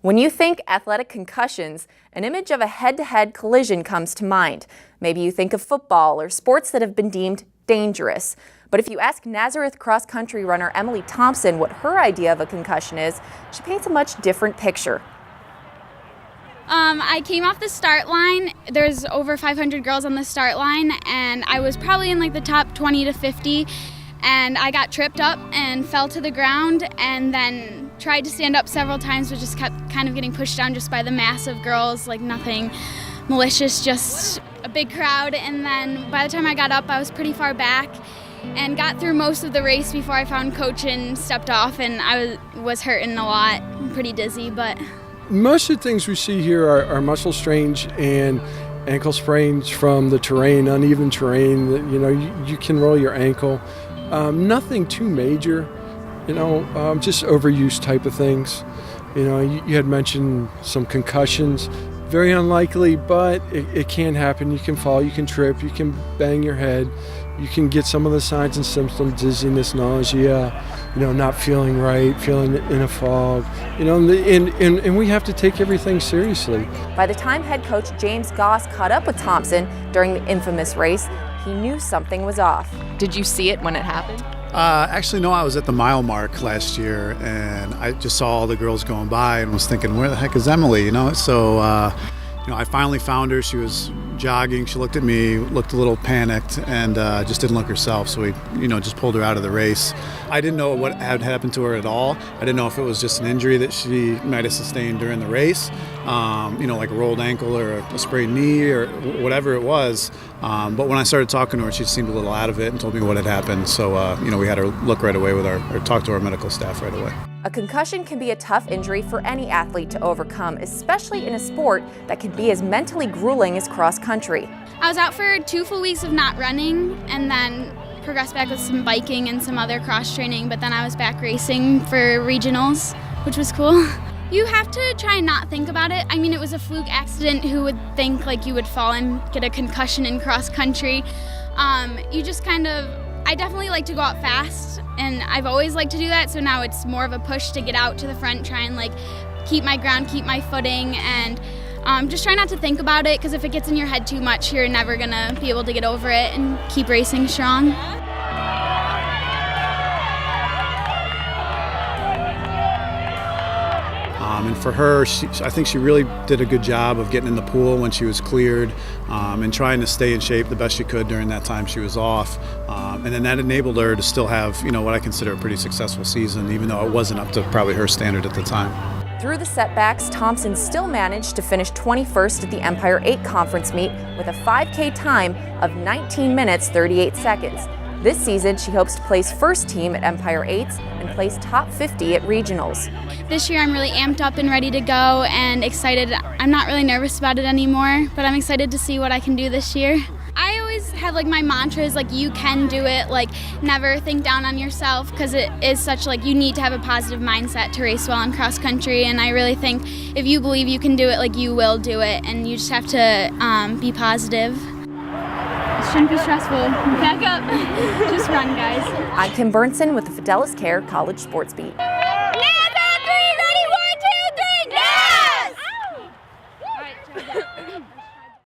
When you think athletic concussions, an image of a head-to-head collision comes to mind. Maybe you think of football or sports that have been deemed dangerous. But if you ask Nazareth cross-country runner Emily Thompson what her idea of a concussion is, she paints a much different picture. I came off the start line. There's over 500 girls on the start line, and I was probably in like the top 20 to 50. And I got tripped up and fell to the ground, and then tried to stand up several times, but just kept kind of getting pushed down just by the mass of girls, like nothing malicious, just a big crowd. And then by the time I got up, I was pretty far back and got through most of the race before I found coach and stepped off, and I was hurting a lot, pretty dizzy. But most of the things we see here are muscle strains and ankle sprains from the terrain, uneven terrain. You know, you can roll your ankle. Nothing too major, just overuse type of things. You had mentioned some concussions. Very unlikely, but it can happen. You can fall, you can trip, you can bang your head. You can get some of the signs and symptoms: dizziness, nausea, not feeling right, feeling in a fog. And we have to take everything seriously. By the time head coach James Goss caught up with Thompson during the infamous race, he knew something was off. Did you see it when it happened? Actually, no, I was at the mile mark last year, and I just saw all the girls going by and was thinking, where the heck is Emily, So, I finally found her. She was jogging. She looked at me, looked a little panicked, and just didn't look herself. So we, just pulled her out of the race. I didn't know what had happened to her at all. I didn't know if it was just an injury that she might have sustained during the race, like a rolled ankle or a sprained knee or whatever it was. But when I started talking to her, she seemed a little out of it and told me what had happened. So, we had her look right away or talk to our medical staff right away. A concussion can be a tough injury for any athlete to overcome, especially in a sport that can be as mentally grueling as cross country. I was out for 2 full weeks of not running, and then progressed back with some biking and some other cross training, but then I was back racing for regionals, which was cool. You have to try and not think about it. I mean, it was a fluke accident. Who would think like you would fall and get a concussion in cross country? You just I definitely like to go out fast, and I've always liked to do that, so now it's more of a push to get out to the front, try and keep my ground, keep my footing, and just try not to think about it, because if it gets in your head too much, you're never gonna be able to get over it and keep racing strong. And for her, I think she really did a good job of getting in the pool when she was cleared, and trying to stay in shape the best she could during that time she was off. And then that enabled her to still have, what I consider a pretty successful season, even though it wasn't up to probably her standard at the time. Through the setbacks, Thompson still managed to finish 21st at the Empire 8 conference meet with a 5K time of 19 minutes 38 seconds. This season, she hopes to place first team at Empire 8s and place top 50 at regionals. This year I'm really amped up and ready to go and excited. I'm not really nervous about it anymore, but I'm excited to see what I can do this year. I always have my mantras, you can do it, never think down on yourself, because it is such you need to have a positive mindset to race well in cross country, and I really think if you believe you can do it, you will do it, and you just have to be positive. It shouldn't be stressful. Back up. Just run, guys. I'm Kim Burnson with the Fidelis Care College Sports Beat.